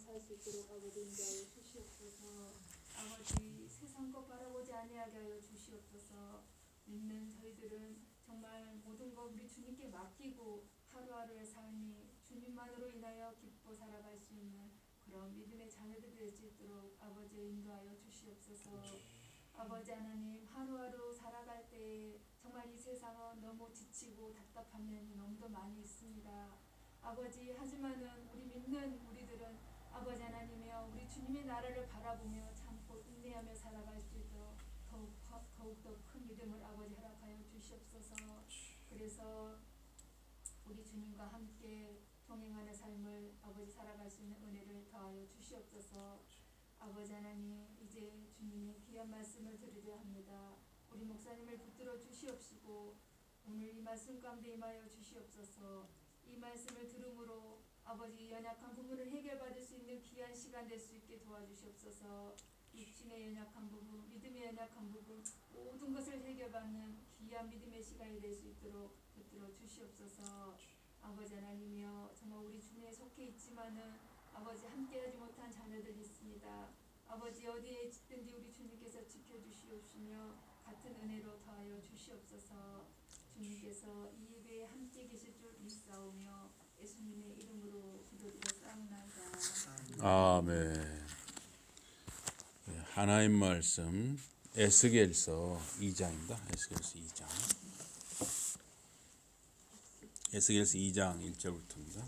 살 수 있도록 아버지 인도하여 주시옵소서. 아버지 세상 것 바라보지 아니하게 하여 주시옵소서. 믿는 저희들은 정말 모든 것 우리 주님께 맡기고 하루하루의 삶이 주님만으로 인하여 기뻐 살아갈 수 있는 그런 믿음의 자녀들이 될 수 있도록 아버지 인도하여 주시옵소서. 아버지 하나님, 하루하루 살아갈 때에 정말 이 세상은 너무 지치고 답답한 면이 너무도 많이 있습니다. 아버지, 하지만은 우리 믿는 우리들은 아버지 하나님이여 우리 주님의 나라를 바라보며 참고 인내하며 살아갈 수 있도록 더욱더 큰 믿음을 아버지 허락하여 주시옵소서. 그래서 우리 주님과 함께 동행하는 삶을 아버지 살아갈 수 있는 은혜를 더하여 주시옵소서. 아버지 하나님, 이제 주님의 귀한 말씀을 들으려 합니다. 우리 목사님을 붙들어 주시옵시고 오늘 이 말씀 가운데 임하여 주시옵소서. 이 말씀을 들음으로 아버지 연약한 부분을 해결받을 수 있는 귀한 시간 될 수 있게 도와주시옵소서. 육신의 연약한 부분, 믿음의 연약한 부분, 모든 것을 해결받는 귀한 믿음의 시간이 될 수 있도록 붙들어 주시옵소서. 아버지 하나님이여, 정말 우리 주님에 속해 있지만은 아버지 함께하지 못한 자녀들이 있습니다. 아버지 어디에 있든지 우리 주님께서 지켜주시옵시며 같은 은혜로 더하여 주시옵소서. 주님께서 이 예배에 함께 계실 줄 믿사오며 예수님의 이름으로 기도드렸사옵나이다. 아멘. 하나님 말씀 에스겔서 2장입니다. 에스겔서 2장. 에스겔서 2장 1절부터입니다.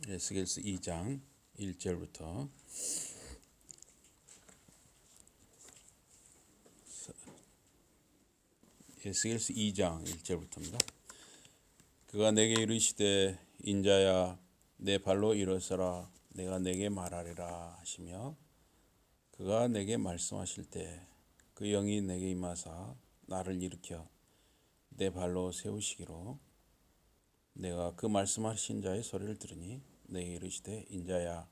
에스겔서 2장 1절부터 에스겔서 2장 1절부터입니다. 그가 내게 이르시되 인자야 내 발로 일어서라 내가 내게 말하리라 하시며 그가 내게 말씀하실 때 그 영이 내게 임하사 나를 일으켜 내 발로 세우시기로 내가 그 말씀하신 자의 소리를 들으니 내게 이르시되 인자야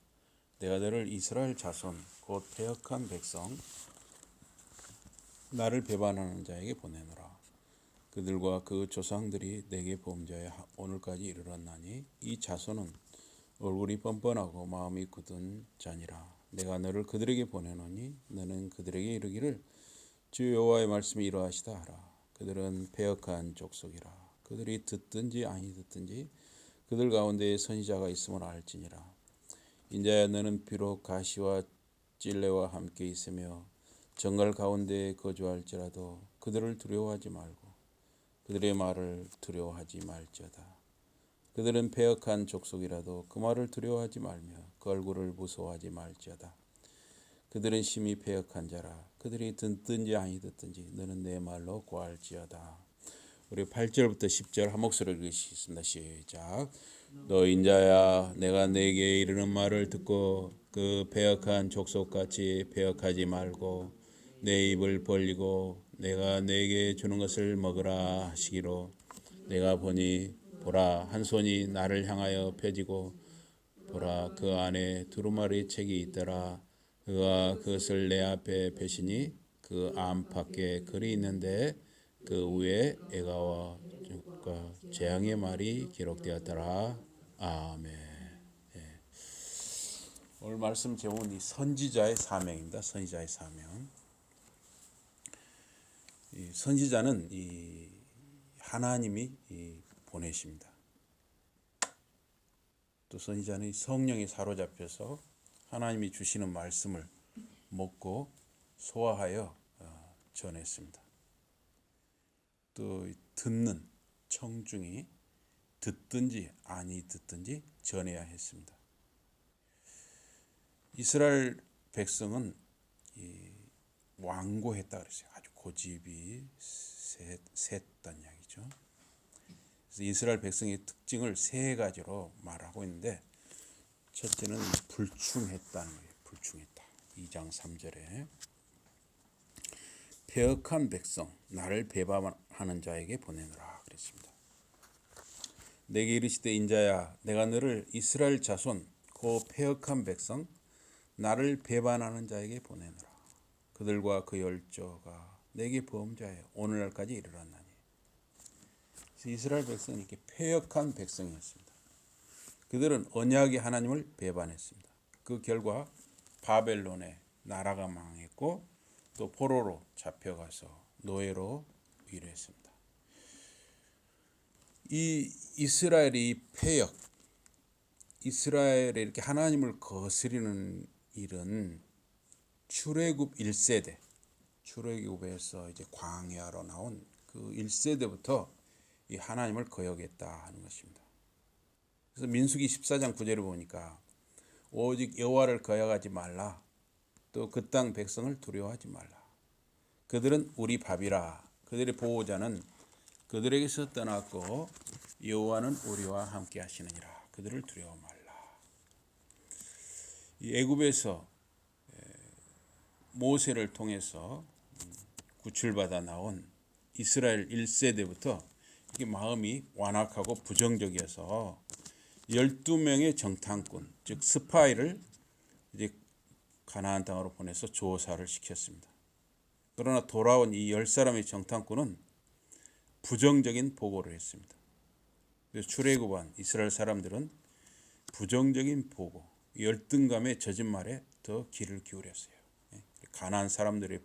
내가 너를 이스라엘 자손 곧 패역한 백성 나를 배반하는 자에게 보내노라. 그들과 그 조상들이 내게 범죄하여 오늘까지 이르렀나니 이 자손은 얼굴이 뻔뻔하고 마음이 굳은 자니라. 내가 너를 그들에게 보내노니 너는 그들에게 이르기를 주 여호와의 말씀이 이러하시다 하라. 그들은 패역한 족속이라. 그들이 듣든지 아니 듣든지 그들 가운데에 선지자가 있음을 알지니라. 인자야 너는 비록 가시와 찔레와 함께 있으며 정갈 가운데에 거주할지라도 그들을 두려워하지 말고 그들의 말을 두려워하지 말지어다. 그들은 패역한 족속이라도 그 말을 두려워하지 말며 그 얼굴을 무서워하지 말지어다. 그들은 심히 패역한 자라. 그들이 듣든지 아니 듣든지 너는 내 말로 고할지어다. 우리 8절부터 10절 한 목소리로 읽으시겠습니다. 시작. 너 인자야 내가 내게 이르는 말을 듣고 그 패역한 족속같이 패역하지 말고 내 입을 벌리고 내가 내게 주는 것을 먹으라 하시기로 내가 보니 보라 한 손이 나를 향하여 펴지고 보라 그 안에 두루마리 책이 있더라. 그가 그것을 내 앞에 펴시니 그 안팎에 글이 있는데 그 위에 애가와 재앙의 말이 기록되었더라. 아멘. 예. 오늘 말씀 제목은 선지자의 사명입니다. 선지자의 사명. 이 선지자는 이 하나님이 보내십니다. 또 선지자는 성령에 사로잡혀서 하나님이 주시는 말씀을 먹고 소화하여 전했습니다. 또 듣는 청중이 듣든지 아니 듣든지 전해야 했습니다. 이스라엘 백성은 완고했다 그랬어요. 아주 고집이 셌단 이야기죠. 그래서 이스라엘 백성의 특징을 세 가지로 말하고 있는데 첫째는 불충했다는 거예요. 불충했다. 2장 3절에 패역한 백성 나를 배반하는 자에게 보내노라 그랬습니다. 내게 이르시되 인자야 내가 너를 이스라엘 자손 그 패역한 백성 나를 배반하는 자에게 보내노라. 그들과 그 열조가 내게 범죄하여 오늘날까지 이르렀나니. 이스라엘 백성은 이렇게 패역한 백성이었습니다. 그들은 언약의 하나님을 배반했습니다. 그 결과 바벨론의 나라가 망했고 또 포로로 잡혀가서 노예로 일했습니다. 이 이스라엘이 패역, 이스라엘에 이렇게 하나님을 거스리는 일은 출애굽 1세대, 출애굽에서 이제 광야로 나온 그 1세대부터 이 하나님을 거역했다 하는 것입니다. 그래서 민수기 14장 9절을 보니까 오직 여호와를 거역하지 말라. 또 그 땅 백성을 두려워하지 말라. 그들은 우리 밥이라. 그들의 보호자는 그들에게서 떠났고 여호와는 우리와 함께 하시느니라. 그들을 두려워 말라. 이 애굽에서 모세를 통해서 구출받아 나온 이스라엘 1세대부터 이게 마음이 완악하고 부정적이어서 12명의 정탐꾼, 즉 스파이를 이제 가나안 땅으로 보내서 조사를 시켰습니다. 그러나 돌아온 이 10사람의 정탐꾼은 부정적인 보고를 했습니다. 그래서 출애굽한 이스라엘 사람들은 부정적인 보고, 열등감에 젖은 말에 더 귀를 기울였어요. 가나안 사람들에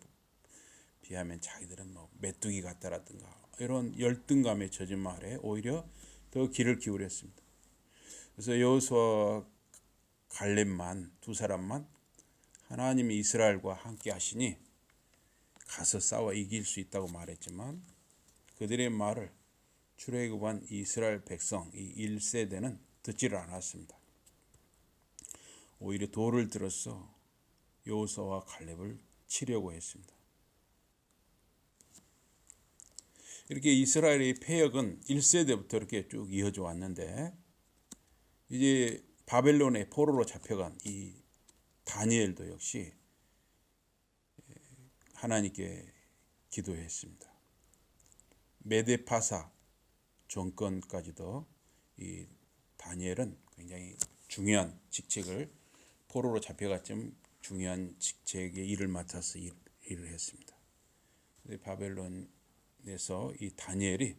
비하면 자기들은 뭐 메뚜기 같다라든가 이런 열등감에 젖은 말에 오히려 더 귀를 기울였습니다. 그래서 여호수아와 갈렙만 두 사람만 하나님이 이스라엘과 함께 하시니 가서 싸워 이길 수 있다고 말했지만 그들의 말을 출애굽한 이스라엘 백성 이 1세대는 듣지를 않았습니다. 오히려 돌을 들어서 여호수아와 갈렙을 치려고 했습니다. 이렇게 이스라엘의 패역은 1세대부터 이렇게 쭉 이어져 왔는데 이제 바벨론의 포로로 잡혀간 이 다니엘도 역시 하나님께 기도했습니다. 메데파사 정권까지도 이 다니엘은 굉장히 중요한 직책을 포로로 잡혀갔지만 중요한 직책의 일을 맡아서 일을 했습니다. 바벨론에서 이 다니엘이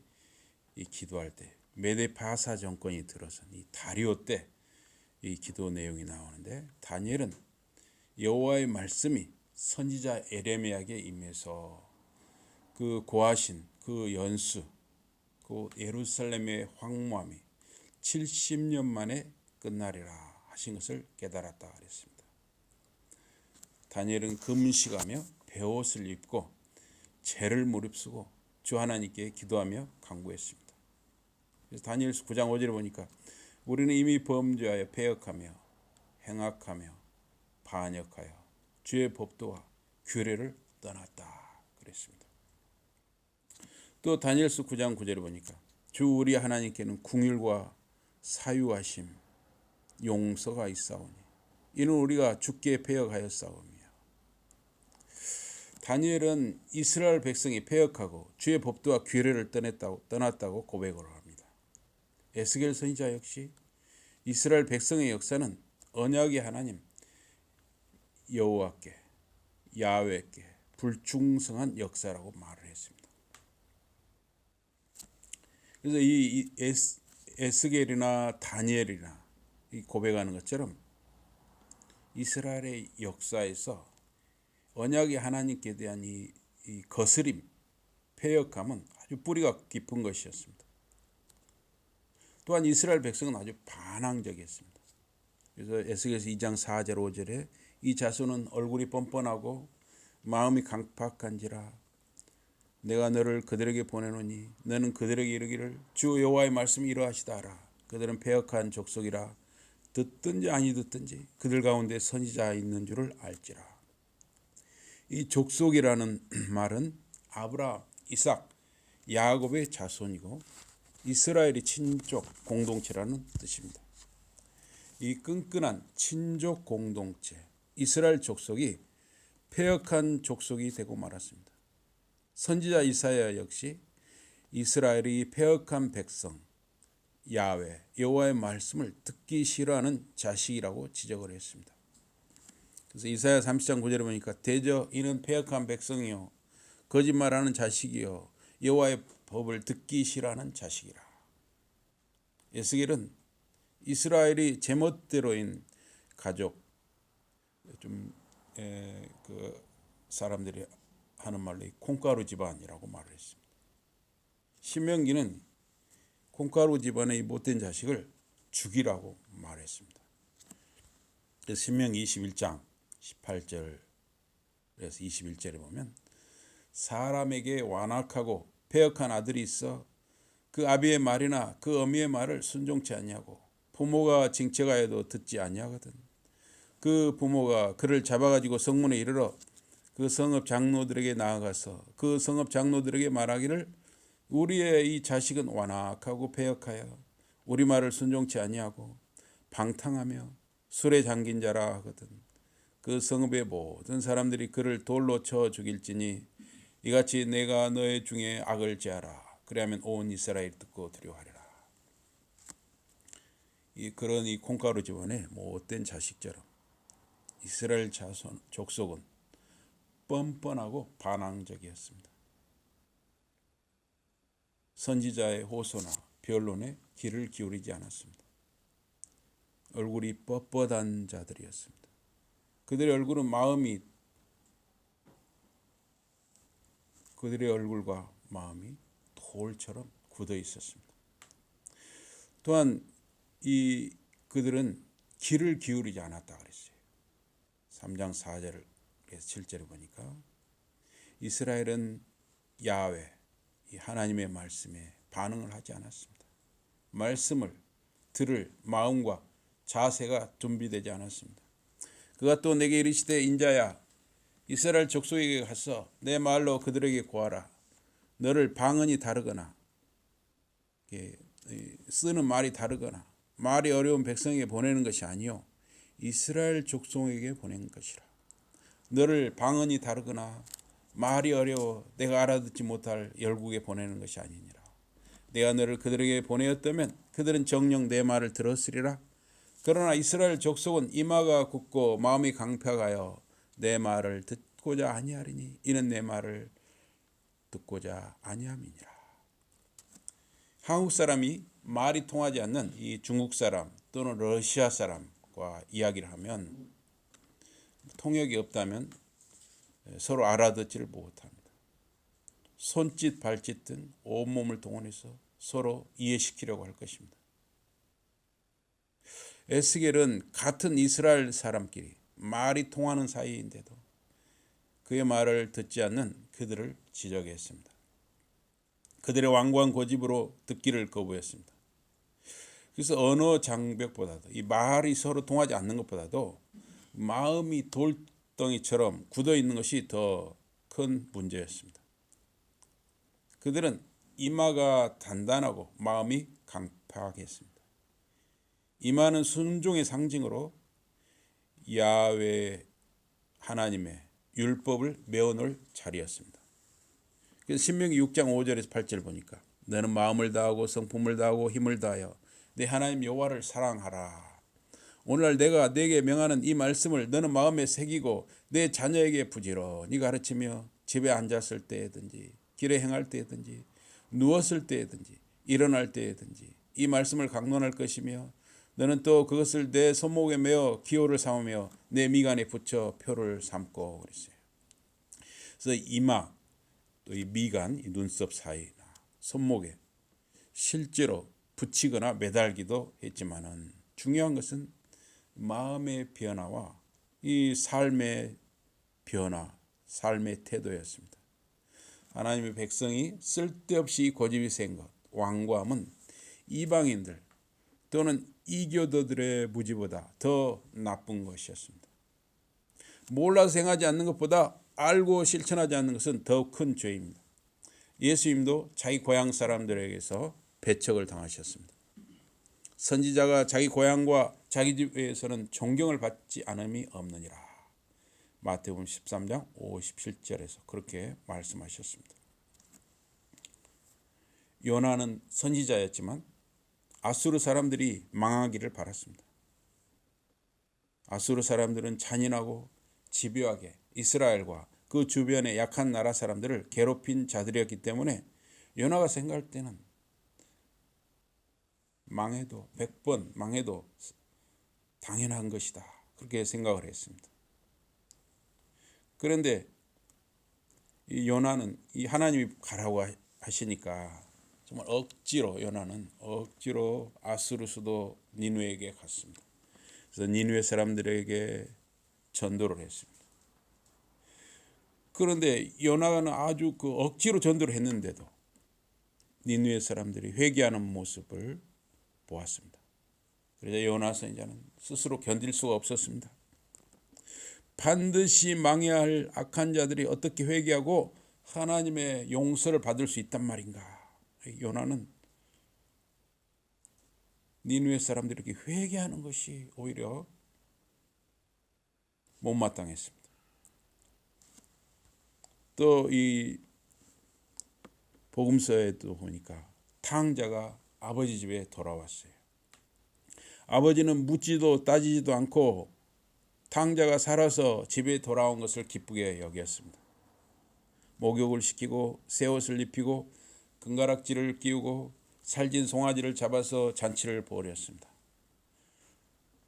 이 기도할 때 메데파사 정권이 들어선 이 다리오 때 이 기도 내용이 나오는데 다니엘은 여호와의 말씀이 선지자 에레미야에게 임해서 그 고하신 그 연수, 그 예루살렘의 황무함이 70년 만에 끝나리라 하신 것을 깨달았다 그랬습니다. 다니엘은 금식하며 베옷을 입고 죄를 무릅쓰고 주 하나님께 기도하며 간구했습니다. 그래서 다니엘서 9장 5절에 보니까 우리는 이미 범죄하여 패역하며 행악하며 반역하여 주의 법도와 규례를 떠났다 그랬습니다. 또 다니엘서 9장 9절에 보니까 주 우리 하나님께는 궁휼과 사유하심 용서가 있사오니 이는 우리가 주께 패역하였사오며. 다니엘은 이스라엘 백성이 패역하고 주의 법도와 규례를 떠났다고 고백을 합니다. 에스겔 선지자 역시 이스라엘 백성의 역사는 언약의 하나님 여호와께 야훼께 불충성한 역사라고 말을 했습니다. 그래서 이 에스겔이나 다니엘이나 이 고백하는 것처럼 이스라엘의 역사에서 언약의 하나님께 대한 이 거스림, 패역감은 아주 뿌리가 깊은 것이었습니다. 또한 이스라엘 백성은 아주 반항적이었습니다. 그래서 에스겔서 2장 4절 5절에 이 자손은 얼굴이 뻔뻔하고 마음이 강팍한지라 내가 너를 그들에게 보내노니 너는 그들에게 이르기를 주 여호와의 말씀이 이러하시다 하라. 그들은 패역한 족속이라 듣든지 아니 듣든지 그들 가운데 선지자 있는 줄을 알지라. 이 족속이라는 말은 아브라함, 이삭, 야곱의 자손이고 이스라엘이 친족 공동체라는 뜻입니다. 이 끈끈한 친족 공동체, 이스라엘 족속이 패역한 족속이 되고 말았습니다. 선지자 이사야 역시 이스라엘이 패역한 백성 야훼 여호와의 말씀을 듣기 싫어하는 자식이라고 지적을 했습니다. 그래서 이사야 30장 9절에 보니까 대저 이는 패역한 백성이요 거짓말하는 자식이요 여호와의 법을 듣기 싫어하는 자식이라. 에스겔은 이스라엘이 제멋대로인 가족 그 사람들이 하는 말로 콩가루 집안이라고 말을 했습니다. 신명기는 콩가루 집안의 못된 자식을 죽이라고 말했습니다. 신명기 21장 18절에서 21절에 보면 사람에게 완악하고 패역한 아들이 있어 그 아비의 말이나 그 어미의 말을 순종치 아니하고 부모가 징책하여도 듣지 아니하거든. 그 부모가 그를 잡아가지고 성문에 이르러 그 성읍 장로들에게 나아가서 그 성읍 장로들에게 말하기를 우리의 이 자식은 완악하고 패역하여 우리 말을 순종치 아니하고 방탕하며 술에 잠긴 자라 하거든. 그 성읍의 모든 사람들이 그를 돌로 쳐 죽일지니 이같이 내가 너의 중에 악을 제하라. 그리하면 온 이스라엘 듣고 두려워하리라. 그런 이 콩가루 집안의 못된 자식처럼 이스라엘 자손 족속은 뻔뻔하고 반항적이었습니다. 선지자의 호소나 변론에 귀를 기울이지 않았습니다. 얼굴이 뻣뻣한 자들이었습니다. 그들의 얼굴과 마음이 돌처럼 굳어 있었습니다. 또한 그들은 귀를 기울이지 않았다 그랬어요. 3장 4절에서 7절에 보니까 이스라엘은 야훼 하나님의 말씀에 반응을 하지 않았습니다. 말씀을 들을 마음과 자세가 준비되지 않았습니다. 그가 또 내게 이르시되 인자야 이스라엘 족속에게 가서 내 말로 그들에게 고하라. 너를 방언이 다르거나 쓰는 말이 다르거나 말이 어려운 백성에게 보내는 것이 아니요 이스라엘 족속에게 보낸 것이라. 너를 방언이 다르거나 말이 어려워 내가 알아듣지 못할 열국에 보내는 것이 아니니라. 내가 너를 그들에게 보내었다면 그들은 정녕 내 말을 들었으리라. 그러나 이스라엘 족속은 이마가 굳고 마음이 강팍하여 내 말을 듣고자 아니하리니 이는 내 말을 듣고자 아니함이니라. 한국 사람이 말이 통하지 않는 이 중국 사람 또는 러시아 사람과 이야기를 하면 통역이 없다면 서로 알아듣지를 못합니다. 손짓 발짓 등 온몸을 동원해서 서로 이해시키려고 할 것입니다. 에스겔은 같은 이스라엘 사람끼리 말이 통하는 사이인데도 그의 말을 듣지 않는 그들을 지적했습니다. 그들의 완고한 고집으로 듣기를 거부했습니다. 그래서 언어 장벽보다도 이 말이 서로 통하지 않는 것보다도 마음이 돌덩이처럼 굳어 있는 것이 더 큰 문제였습니다. 그들은 이마가 단단하고 마음이 강팍했습니다. 이마는 순종의 상징으로 야훼 하나님의 율법을 메워놓을 자리였습니다. 그래서 신명기 6장 5절에서 8절 보니까 너는 마음을 다하고 성품을 다하고 힘을 다하여 내 하나님 여호와를 사랑하라. 오늘날 내가 네게 명하는 이 말씀을 너는 마음에 새기고 내 자녀에게 부지런히 가르치며 집에 앉았을 때든지 길에 행할 때든지 누웠을 때든지 일어날 때든지 이 말씀을 강론할 것이며 너는 또 그것을 내 손목에 메어 기호를 삼으며 내 미간에 붙여 표를 삼고 그랬어요. 그래서 이마 또 이 미간, 이 눈썹 사이나 손목에 실제로 붙이거나 매달기도 했지만은 중요한 것은 마음의 변화와 이 삶의 변화, 삶의 태도였습니다. 하나님의 백성이 쓸데없이 고집이 센 것, 완고함은 이방인들 또는 이교도들의 무지보다 더 나쁜 것이었습니다. 몰라서 행하지 않는 것보다 알고 실천하지 않는 것은 더 큰 죄입니다. 예수님도 자기 고향 사람들에게서 배척을 당하셨습니다. 선지자가 자기 고향과 자기 집에서는 존경을 받지 않음이 없느니라. 마태복음 13장 57절에서 그렇게 말씀하셨습니다. 요나는 선지자였지만 아수르 사람들이 망하기를 바랐습니다. 아수르 사람들은 잔인하고 집요하게 이스라엘과 그 주변의 약한 나라 사람들을 괴롭힌 자들이었기 때문에 요나가 생각할 때는 망해도 100번 망해도 당연한 것이다. 그렇게 생각을 했습니다. 그런데 이 요나는 이 하나님이 가라고 하시니까 정말 억지로 요나는 억지로 아수르 수도 니느웨에게 갔습니다. 그래서 니느웨 사람들에게 전도를 했습니다. 그런데 요나는 아주 그 억지로 전도를 했는데도 니느웨 사람들이 회개하는 모습을 보았습니다. 그래서 요나 선지자는 스스로 견딜 수가 없었습니다. 반드시 망해야 할 악한 자들이 어떻게 회개하고 하나님의 용서를 받을 수 있단 말인가. 요나는 니느웨 사람들에게 회개하는 것이 오히려 못마땅했습니다. 또 이 복음서에도 보니까 탕자가 아버지 집에 돌아왔어요. 아버지는 묻지도 따지지도 않고 탕자가 살아서 집에 돌아온 것을 기쁘게 여겼습니다. 목욕을 시키고 새 옷을 입히고 금가락지를 끼우고 살진 송아지를 잡아서 잔치를 벌였습니다.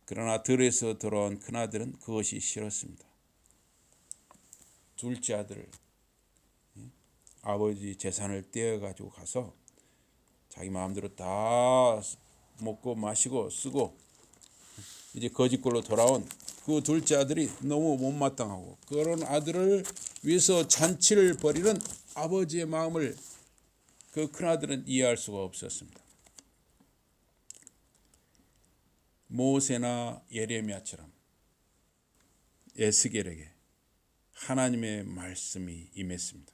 그러나 들에서 돌아온 큰아들은 그것이 싫었습니다. 둘째 아들 아버지 재산을 떼어가지고 가서 자기 마음대로 다 먹고 마시고 쓰고 이제 거짓골로 돌아온 그 둘째 아들이 너무 못마땅하고 그런 아들을 위해서 잔치를 벌이는 아버지의 마음을 그 큰아들은 이해할 수가 없었습니다. 모세나 예레미야처럼 에스겔에게 하나님의 말씀이 임했습니다.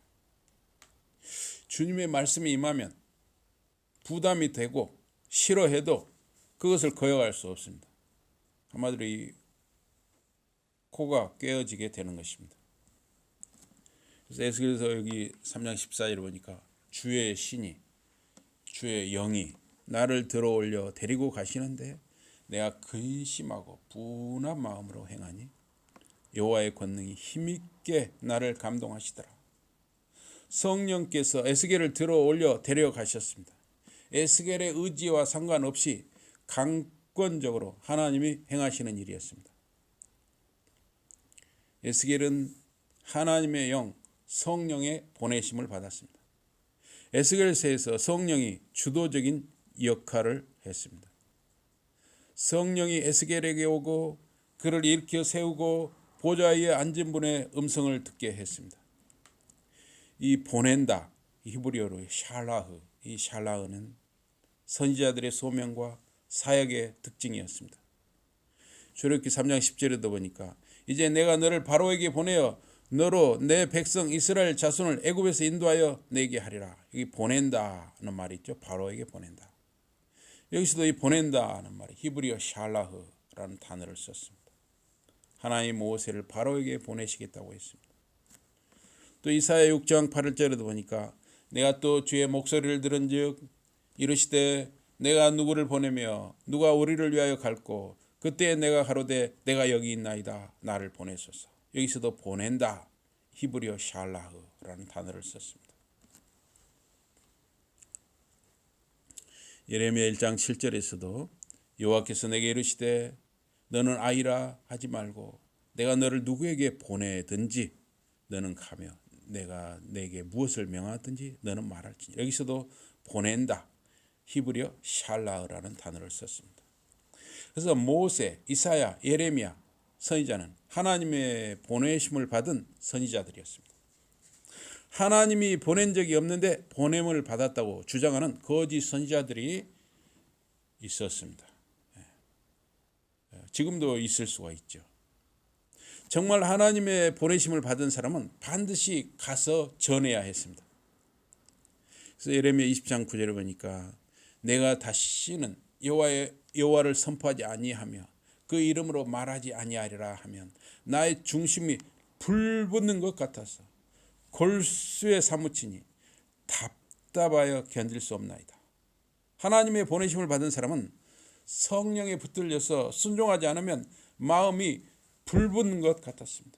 주님의 말씀이 임하면 부담이 되고 싫어해도 그것을 거역할 수 없습니다. 한마디로 이 코가 꿰어지게 되는 것입니다. 그래서 에스겔에서 여기 3장 14절을 보니까 주의 신이 주의 영이 나를 들어올려 데리고 가시는데 내가 근심하고 분한 마음으로 행하니 여호와의 권능이 힘있게 나를 감동하시더라. 성령께서 에스겔을 들어올려 데려가셨습니다. 에스겔의 의지와 상관없이 강권적으로 하나님이 행하시는 일이었습니다. 에스겔은 하나님의 영 성령의 보내심을 받았습니다. 에스겔서에서 성령이 주도적인 역할을 했습니다. 성령이 에스겔에게 오고 그를 일으켜 세우고 보좌 위에 앉은 분의 음성을 듣게 했습니다. 이 보낸다, 히브리어로 샬라흐, 이 샬라흐는 선지자들의 소명과 사역의 특징이었습니다. 출애굽기 3장 10절에도 보니까 이제 내가 너를 바로에게 보내어 너로 내 백성 이스라엘 자손을 애굽에서 인도하여 내게 하리라. 여기 보낸다는 말이 있죠. 바로에게 보낸다. 여기서도 이 보낸다는 말이 히브리어 샬라흐라는 단어를 썼습니다. 하나님 모세를 바로에게 보내시겠다고 했습니다. 또 이사야 6장 8절에도 보니까 내가 또 주의 목소리를 들은즉 이르시되 내가 누구를 보내며 누가 우리를 위하여 갈고 그때 내가 가로되 내가 여기 있나이다 나를 보내소서. 여기서도 보낸다 히브리어 샬라흐라는 단어를 썼습니다. 예레미야 1장 7절에서도 여호와께서 내게 이르시되 너는 아이라 하지 말고 내가 너를 누구에게 보내든지 너는 가며 내가 내게 무엇을 명하든지 너는 말할지. 여기서도 보낸다 히브리어 샬라흐라는 단어를 썼습니다. 그래서 모세, 이사야, 예레미야 선지자는 하나님의 보내심을 받은 선지자들이었습니다. 하나님이 보낸 적이 없는데 보냄을 받았다고 주장하는 거짓 선지자들이 있었습니다. 지금도 있을 수가 있죠. 정말 하나님의 보내심을 받은 사람은 반드시 가서 전해야 했습니다. 그래서 예레미야 20장 9절을 보니까 내가 다시는 여호와를 선포하지 아니하며 그 이름으로 말하지 아니하리라 하면 나의 중심이 불붙는 것 같아서 골수에 사무치니 답답하여 견딜 수 없나이다. 하나님의 보내심을 받은 사람은 성령에 붙들려서 순종하지 않으면 마음이 불붙는 것 같았습니다.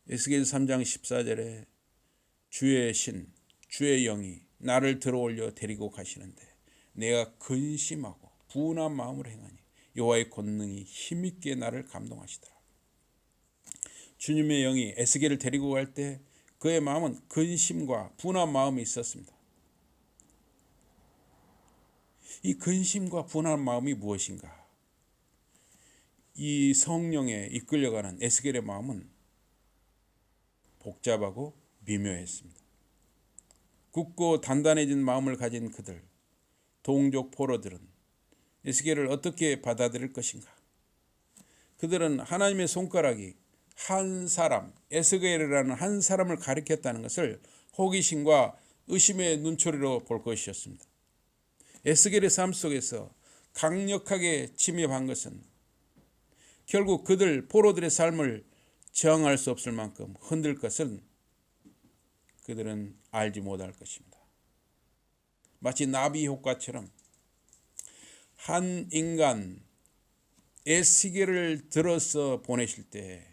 에스겔 3장 14절에 주의 신, 주의 영이 나를 들어올려 데리고 가시는데 내가 근심하고 분한 마음으로 행하니 여호와의 권능이 힘있게 나를 감동하시더라. 주님의 영이 에스겔을 데리고 갈 때 그의 마음은 근심과 분한 마음이 있었습니다. 이 근심과 분한 마음이 무엇인가? 이 성령에 이끌려가는 에스겔의 마음은 복잡하고 미묘했습니다. 굳고 단단해진 마음을 가진 그들, 동족 포로들은 에스겔을 어떻게 받아들일 것인가? 그들은 하나님의 손가락이 한 사람, 에스겔이라는 한 사람을 가리켰다는 것을 호기심과 의심의 눈초리로 볼 것이었습니다. 에스겔의 삶 속에서 강력하게 침입한 것은 결국 그들 포로들의 삶을 저항할 수 없을 만큼 흔들 것은 그들은 알지 못할 것입니다. 마치 나비 효과처럼 한 인간 에스겔을 들어서 보내실 때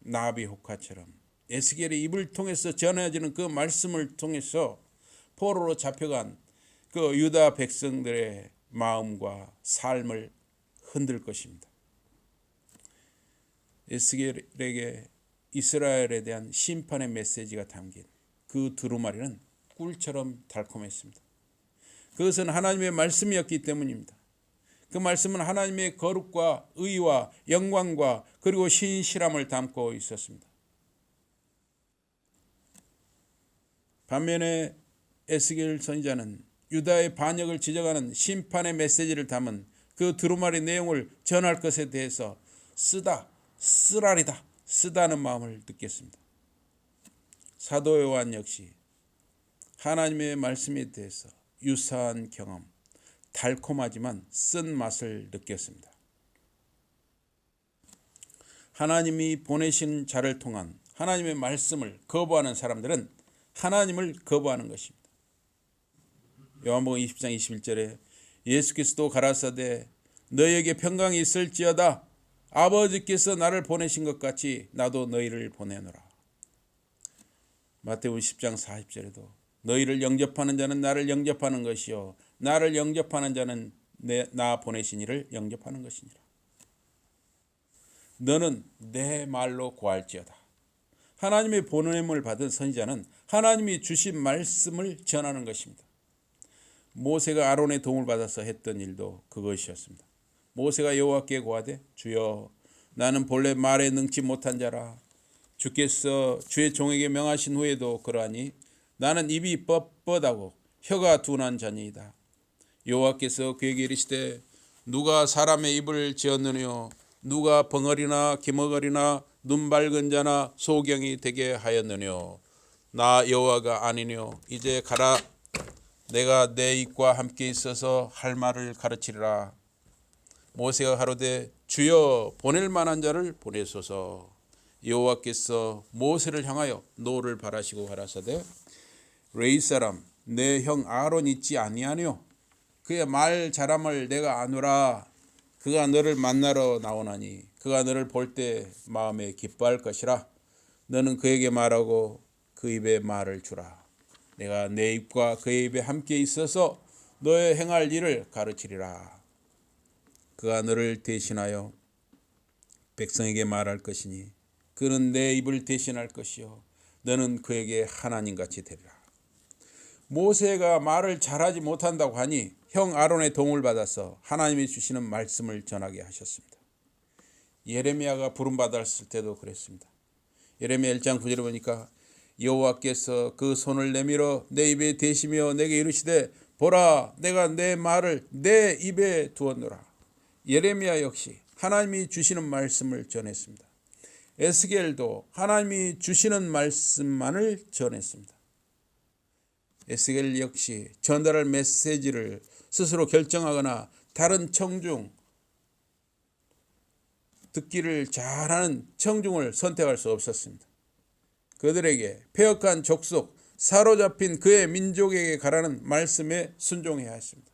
나비 효과처럼 에스겔의 입을 통해서 전해지는 그 말씀을 통해서 포로로 잡혀간 그 유다 백성들의 마음과 삶을 흔들 것입니다. 에스겔에게 이스라엘에 대한 심판의 메시지가 담긴 그 두루마리는 꿀처럼 달콤했습니다. 그것은 하나님의 말씀이었기 때문입니다. 그 말씀은 하나님의 거룩과 의와 영광과 그리고 신실함을 담고 있었습니다. 반면에 에스겔 선지자는 유다의 반역을 지적하는 심판의 메시지를 담은 그 두루마리 내용을 전할 것에 대해서 쓰다는 마음을 느꼈습니다. 사도 요한 역시 하나님의 말씀에 대해서 유사한 경험, 달콤하지만 쓴 맛을 느꼈습니다. 하나님이 보내신 자를 통한 하나님의 말씀을 거부하는 사람들은 하나님을 거부하는 것입니다. 요한복음 20장 21절에 예수께서도 가라사대 너희에게 평강이 있을지어다 아버지께서 나를 보내신 것 같이 나도 너희를 보내노라. 마태복음 10장 40절에도 너희를 영접하는 자는 나를 영접하는 것이요 나를 영접하는 자는 나 보내신 이를 영접하는 것이니라. 너는 내 말로 구할지어다. 하나님의 보냄을 받은 선지자는 하나님이 주신 말씀을 전하는 것입니다. 모세가 아론의 도움을 받아서 했던 일도 그것이었습니다. 모세가 여호와께 고하되 주여 나는 본래 말에 능치 못한 자라 주께서 주의 종에게 명하신 후에도 그러하니 나는 입이 뻣뻣하고 혀가 둔한 자니이다. 여호와께서 그에게 이르시되 누가 사람의 입을 지었느뇨 누가 벙어리나 기머거리나 눈 밝은 자나 소경이 되게 하였느뇨 나 여호와가 아니뇨 이제 가라 내가 내 입과 함께 있어서 할 말을 가르치리라. 모세가 가로되 주여 보낼 만한 자를 보내소서. 여호와께서 모세를 향하여 노를 바라시고 가라사대 레위 사람 내 형 아론 있지 아니하뇨 그의 말 잘함을 내가 아노라. 그가 너를 만나러 나오나니 그가 너를 볼 때 마음에 기뻐할 것이라. 너는 그에게 말하고 그 입에 말을 주라. 내가 내 입과 그의 입에 함께 있어서 너의 행할 일을 가르치리라. 그가 너를 대신하여 백성에게 말할 것이니 그는 내 입을 대신할 것이요 너는 그에게 하나님같이 되리라. 모세가 말을 잘하지 못한다고 하니 형 아론의 도움을 받아서 하나님이 주시는 말씀을 전하게 하셨습니다. 예레미야가 부름받았을 때도 그랬습니다. 예레미야 1장 9절에 보니까 여호와께서 그 손을 내밀어 내 입에 대시며 내게 이르시되 보라 내가 내 말을 내 입에 두었노라. 예레미야 역시 하나님이 주시는 말씀을 전했습니다. 에스겔도 하나님이 주시는 말씀만을 전했습니다. 에스겔 역시 전달할 메시지를 스스로 결정하거나 다른 청중, 듣기를 잘하는 청중을 선택할 수 없었습니다. 그들에게 패역한 족속, 사로잡힌 그의 민족에게 가라는 말씀에 순종해야 했습니다.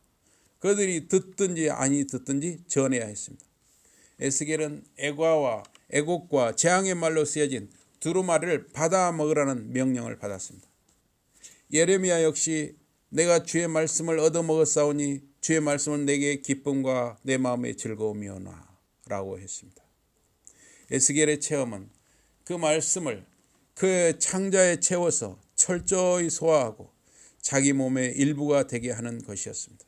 그들이 듣든지 아니 듣든지 전해야 했습니다. 에스겔은 애과와 애곡과 재앙의 말로 쓰여진 두루마리를 받아 먹으라는 명령을 받았습니다. 예레미야 역시 내가 주의 말씀을 얻어먹었사오니 주의 말씀은 내게 기쁨과 내 마음의 즐거움이오나 라고 했습니다. 에스겔의 체험은 그 말씀을 그의 창자에 채워서 철저히 소화하고 자기 몸의 일부가 되게 하는 것이었습니다.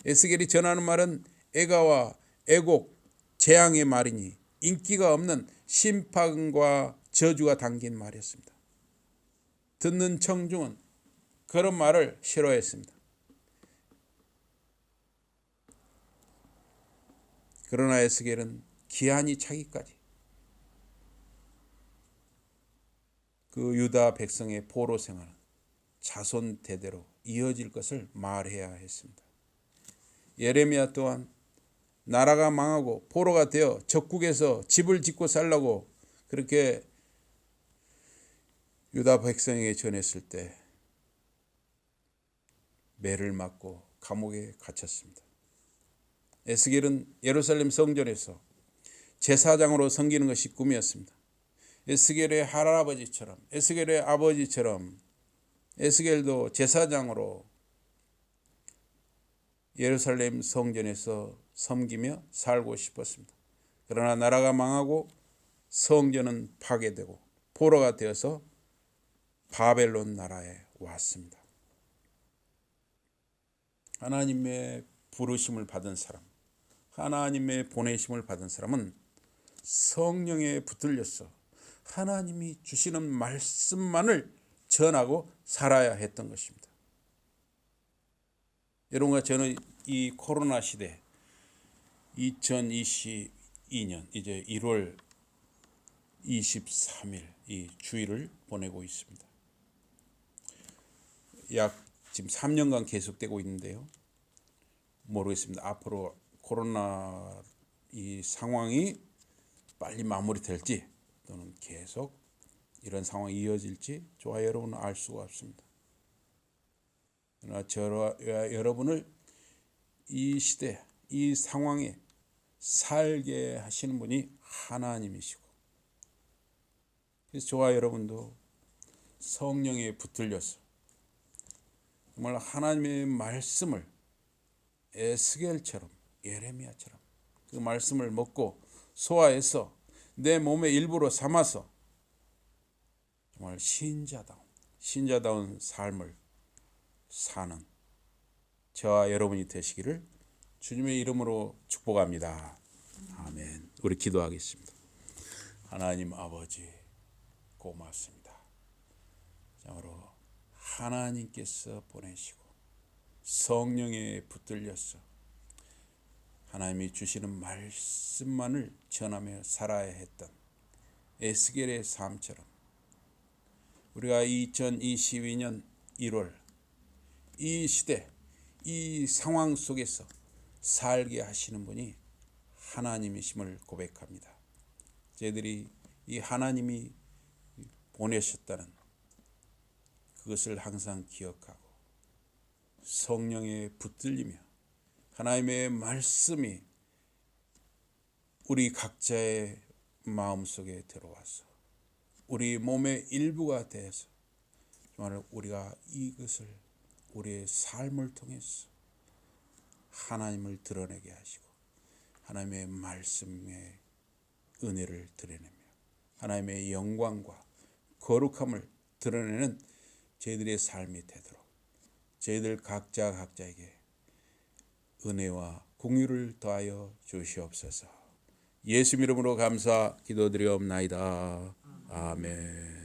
에스겔이 전하는 말은 애가와 애곡, 재앙의 말이니 인기가 없는 심판과 저주가 담긴 말이었습니다. 듣는 청중은 그런 말을 싫어했습니다. 그러나 에스겔은 기한이 차기까지 그 유다 백성의 포로 생활은 자손 대대로 이어질 것을 말해야 했습니다. 예레미야 또한 나라가 망하고 포로가 되어 적국에서 집을 짓고 살라고 그렇게 유다 백성에게 전했을 때 매를 맞고 감옥에 갇혔습니다. 에스겔은 예루살렘 성전에서 제사장으로 섬기는 것이 꿈이었습니다. 에스겔의 할아버지처럼, 에스겔의 아버지처럼 에스겔도 제사장으로 예루살렘 성전에서 섬기며 살고 싶었습니다. 그러나 나라가 망하고 성전은 파괴되고 포로가 되어서 바벨론 나라에 왔습니다. 하나님의 부르심을 받은 사람, 하나님의 보내심을 받은 사람은 성령에 붙들려서 하나님이 주시는 말씀만을 전하고 살아야 했던 것입니다. 여러분과 저는 이 코로나 시대 2022년 이제 1월 23일 이 주일을 보내고 있습니다. 약 지금 3년간 계속되고 있는데요. 모르겠습니다. 앞으로 코로나 이 상황이 빨리 마무리될지 또는 계속 이런 상황이 이어질지 저와 여러분은 알 수가 없습니다. 그러나 저와 여러분을 이 시대, 이 상황에 살게 하시는 분이 하나님이시고, 그래서 저와 여러분도 성령에 붙들려서 정말 하나님의 말씀을 에스겔처럼 예레미야처럼 그 말씀을 먹고 소화해서 내 몸의 일부로 삼아서 정말 신자다운 삶을 사는 저와 여러분이 되시기를 주님의 이름으로 축복합니다. 아멘. 우리 기도하겠습니다. 하나님 아버지 고맙습니다. 참으로 하나님께서 보내시고 성령에 붙들려서 하나님이 주시는 말씀만을 전하며 살아야 했던 에스겔의 삶처럼 우리가 2022년 1월 이 시대, 이 상황 속에서 살게 하시는 분이 하나님이심을 고백합니다. 저희들이 이 하나님이 보내셨다는 그것을 항상 기억하고 성령에 붙들리며 하나님의 말씀이 우리 각자의 마음속에 들어와서 우리 몸의 일부가 되어서 정말 우리가 이것을 우리의 삶을 통해서 하나님을 드러내게 하시고 하나님의 말씀의 은혜를 드러내며 하나님의 영광과 거룩함을 드러내는 저희들의 삶이 되도록 저희들 각자에게 은혜와 공유를 더하여 주시옵소서. 예수 이름으로 감사 기도드리옵나이다. 아멘.